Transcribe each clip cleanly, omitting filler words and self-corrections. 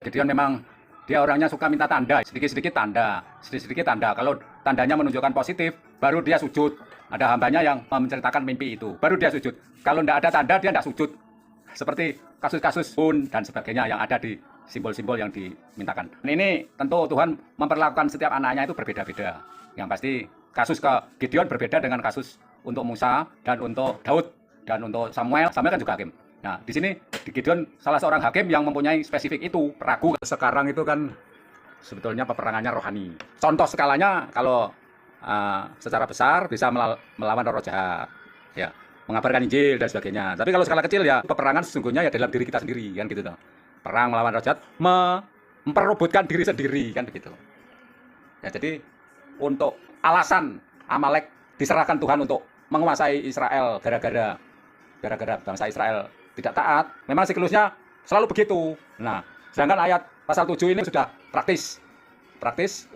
Gideon memang dia orangnya suka minta tanda, sedikit-sedikit tanda, sedikit-sedikit tanda. Kalau tandanya menunjukkan positif, baru dia sujud. Ada hambanya yang menceritakan mimpi itu, baru dia sujud. Kalau tidak ada tanda, dia tidak sujud. Seperti kasus-kasus pun dan sebagainya yang ada di simbol-simbol yang dimintakan. Ini tentu Tuhan memperlakukan setiap anaknya itu berbeda-beda. Yang pasti kasus ke Gideon berbeda dengan kasus untuk Musa dan untuk Daud dan untuk Samuel. Samuel kan juga hakim. Nah, di sini di Gideon salah seorang hakim yang mempunyai spesifik itu, peragu. Sekarang itu kan sebetulnya peperangannya rohani. Contoh skalanya kalau secara besar bisa melawan roh jahat, ya, mengabarkan Injil dan sebagainya. Tapi kalau skala kecil ya peperangan sesungguhnya ya dalam diri kita sendiri kan gitu toh. Perang melawan roh jahat, memperebutkan diri sendiri kan begitu. Ya, jadi untuk alasan Amalek diserahkan Tuhan untuk menguasai Israel gara-gara bangsa Israel tidak taat, memang siklusnya selalu begitu. Nah, sedangkan ayat pasal 7 ini sudah praktis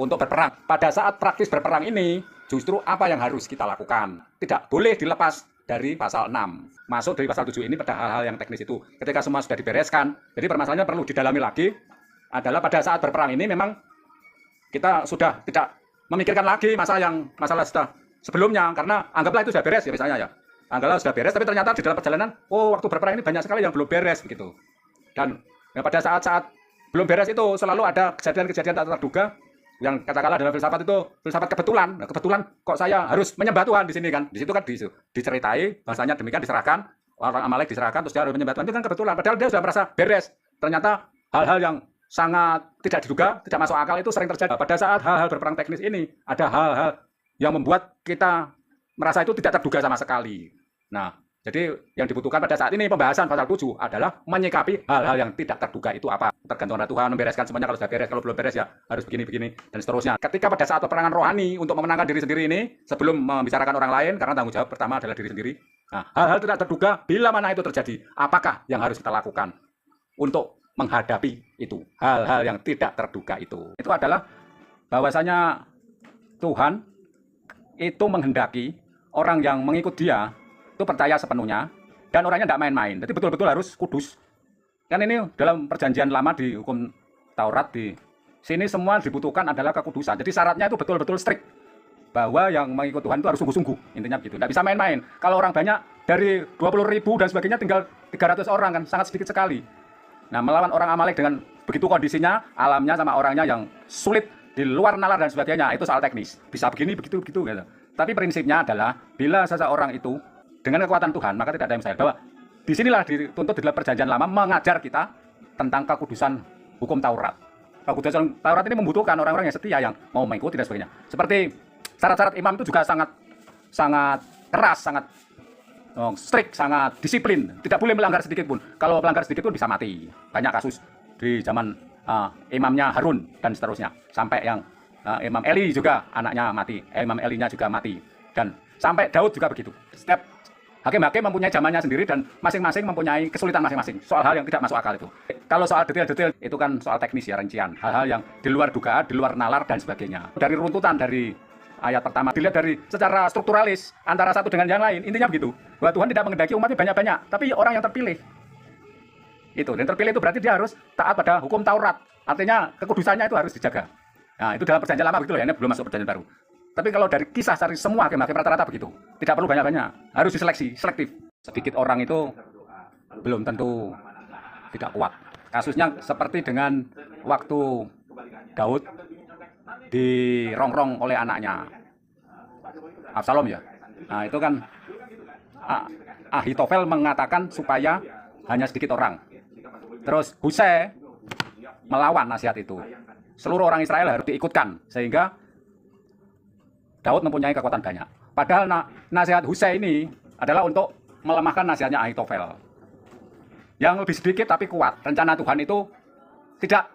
untuk berperang. Pada saat praktis berperang ini, justru apa yang harus kita lakukan? Tidak boleh dilepas dari pasal 6. Masuk dari pasal 7 ini pada hal-hal yang teknis itu. Ketika semua sudah dibereskan, jadi permasalahannya perlu didalami lagi, adalah pada saat berperang ini memang kita sudah tidak memikirkan lagi masalah sudah sebelumnya, karena anggaplah itu sudah beres ya misalnya ya. Anggaplah sudah beres, tapi ternyata di dalam perjalanan, waktu berperang ini banyak sekali yang belum beres begitu. Dan ya, pada saat-saat belum beres itu selalu ada kejadian-kejadian tak terduga yang katakanlah dalam filsafat itu filsafat kebetulan. Nah, kebetulan kok saya harus menyembah Tuhan di sini kan? Di situ kan diceritai bahasanya demikian, diserahkan orang Amalek, diserahkan terus dia harus menyembah Tuhan, itu kan kebetulan. Padahal dia sudah merasa beres. Ternyata hal-hal yang sangat tidak diduga, tidak masuk akal itu sering terjadi. Pada saat hal-hal berperang teknis ini ada hal-hal yang membuat kita merasa itu tidak terduga sama sekali. Nah, jadi yang dibutuhkan pada saat ini pembahasan pasal 7 adalah menyikapi hal-hal yang tidak terduga itu apa. Tergantung pada Tuhan membereskan semuanya, kalau sudah beres, kalau belum beres ya harus begini-begini dan seterusnya. Ketika pada saat peperangan rohani untuk memenangkan diri sendiri ini, sebelum membicarakan orang lain, karena tanggung jawab pertama adalah diri sendiri. Nah, hal-hal tidak terduga bila mana itu terjadi, apakah yang harus kita lakukan untuk menghadapi itu, hal-hal yang tidak terduga itu. Itu adalah bahwasanya Tuhan itu menghendaki orang yang mengikut dia itu percaya sepenuhnya, dan orangnya tidak main-main. Jadi betul-betul harus kudus. Kan ini dalam perjanjian lama di hukum Taurat, di sini semua dibutuhkan adalah kekudusan. Jadi syaratnya itu betul-betul strict, bahwa yang mengikut Tuhan itu harus sungguh-sungguh, intinya begitu. Tidak bisa main-main. Kalau orang banyak dari 20.000 dan sebagainya tinggal 300 orang kan sangat sedikit sekali. Nah, melawan orang Amalek dengan begitu kondisinya, alamnya sama orangnya yang sulit, di luar nalar dan sebagainya, itu soal teknis. Bisa begini, begitu gitu. Tapi prinsipnya adalah bila seseorang itu dengan kekuatan Tuhan, maka tidak ada yang mustahil. Bahwa disinilah dituntut di dalam perjanjian lama mengajar kita tentang kekudusan hukum Taurat. Kekudusan Taurat ini membutuhkan orang-orang yang setia, yang mau mengikuti dan sebagainya. Seperti syarat-syarat imam itu juga sangat keras, sangat strict, sangat disiplin. Tidak boleh melanggar sedikit pun. Kalau melanggar sedikit pun bisa mati. Banyak kasus di zaman imamnya Harun dan seterusnya. Sampai yang Imam Eli juga anaknya mati. Imam Elinya juga mati. Dan sampai Daud juga begitu. Setiap hakim-hakim mempunyai zamannya sendiri dan masing-masing mempunyai kesulitan masing-masing. Soal hal yang tidak masuk akal itu. Kalau soal detail-detail itu kan soal teknis ya, rincian. Hal-hal yang di luar dugaan, di luar nalar dan sebagainya. Dari runtutan dari ayat pertama dilihat dari secara strukturalis antara satu dengan yang lain, intinya begitu. Bahwa Tuhan tidak menghendaki umatnya banyak-banyak, tapi orang yang terpilih. Itu, dan terpilih itu berarti dia harus taat pada hukum Taurat. Artinya kekudusannya itu harus dijaga. Nah, itu dalam perjanjian lama begitu loh, ini belum masuk perjanjian baru. Tapi kalau dari kisah dari semua hakim-hakim rata-rata begitu. Tidak perlu banyak-banyak, harus diseleksi, selektif. Sedikit orang itu belum tentu tidak kuat. Kasusnya seperti dengan waktu Daud dirongrong oleh anaknya Absalom ya. Nah, itu kan Ahitofel mengatakan supaya hanya sedikit orang. Terus Husai melawan nasihat itu. Seluruh orang Israel harus diikutkan sehingga Daud mempunyai kekuatan banyak. Padahal nasihat Husai ini adalah untuk melemahkan nasihatnya Ahitofel. Yang lebih sedikit tapi kuat. Rencana Tuhan itu tidak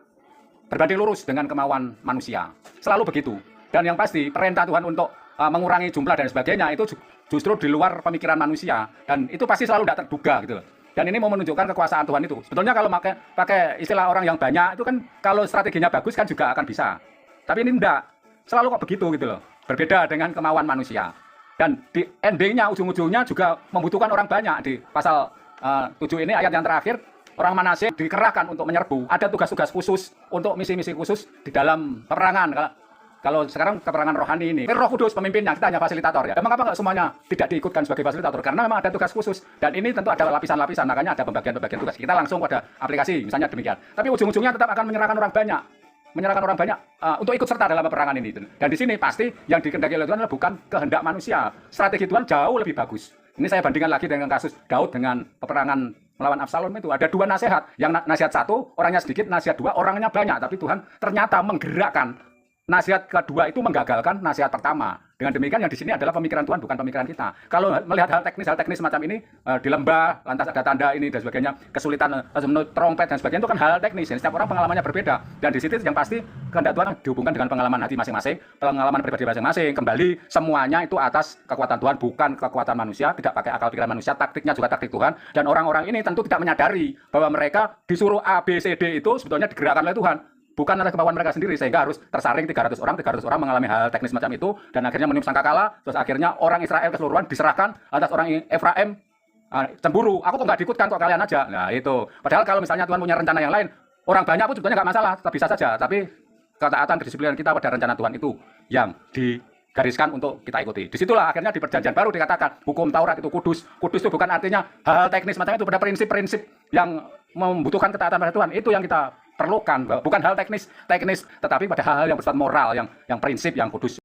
berbanding lurus dengan kemauan manusia. Selalu begitu. Dan yang pasti perintah Tuhan untuk mengurangi jumlah dan sebagainya itu justru di luar pemikiran manusia. Dan itu pasti selalu tidak terduga gitu loh. Dan ini mau menunjukkan kekuasaan Tuhan itu. Sebetulnya kalau pakai istilah orang yang banyak itu kan kalau strateginya bagus kan juga akan bisa. Tapi ini enggak. Selalu kok begitu gitu loh. Berbeda dengan kemauan manusia. Dan di endingnya, ujung-ujungnya juga membutuhkan orang banyak. Di pasal 7 ini ayat yang terakhir, Orang Manasye dikerahkan untuk menyerbu. Ada tugas-tugas khusus untuk misi-misi khusus di dalam peperangan. Kalau sekarang peperangan rohani ini, Roh Kudus pemimpinnya, kita hanya fasilitator ya. Emang apa nggak semuanya tidak diikutkan sebagai fasilitator? Karena memang ada tugas khusus. Dan ini tentu ada lapisan-lapisan, makanya ada pembagian-pembagian tugas. Kita langsung pada aplikasi, misalnya demikian. Tapi ujung-ujungnya tetap akan menyerahkan orang banyak. Untuk ikut serta dalam peperangan ini. Dan di sini pasti yang dikehendaki oleh Tuhan adalah bukan kehendak manusia. Strategi Tuhan jauh lebih bagus. Ini saya bandingkan lagi dengan kasus Daud dengan peperangan melawan Absalom itu. Ada 2 nasihat. Yang nasihat 1, orangnya sedikit, nasihat 2, orangnya banyak. Tapi Tuhan ternyata menggerakkan nasihat kedua itu menggagalkan nasihat pertama. Dengan demikian yang di sini adalah pemikiran Tuhan, bukan pemikiran kita. Kalau melihat hal teknis semacam ini di lembah, lantas ada tanda ini dan sebagainya, kesulitan trompet dan sebagainya, itu kan hal teknis. Setiap orang pengalamannya berbeda. Dan di situ yang pasti kehendak Tuhan dihubungkan dengan pengalaman hati masing-masing, pengalaman pribadi masing-masing. Kembali semuanya itu atas kekuatan Tuhan, bukan kekuatan manusia, tidak pakai akal pikiran manusia, taktiknya juga taktik Tuhan. Dan orang-orang ini tentu tidak menyadari bahwa mereka disuruh A, B, C, D itu sebetulnya digerakkan oleh Tuhan. Bukan atas kemauan mereka sendiri, sehingga harus tersaring 300 orang mengalami hal teknis macam itu, dan akhirnya meniup sangkakala, terus akhirnya orang Israel keseluruhan diserahkan atas orang Efraim, cemburu, aku kok nggak diikutkan, kok kalian aja. Nah itu, padahal kalau misalnya Tuhan punya rencana yang lain, orang banyak pun sebetulnya nggak masalah, bisa saja, tapi ketaatan kedisiplinan kita pada rencana Tuhan itu yang digariskan untuk kita ikuti. Disitulah akhirnya di perjanjian baru dikatakan, hukum Taurat itu kudus. Kudus itu bukan artinya hal teknis macam itu, pada prinsip-prinsip yang membutuhkan ketaatan pada Tuhan, itu yang kita perlukan, bukan hal teknis, tetapi pada hal-hal yang bersifat moral, yang prinsip, yang kudus.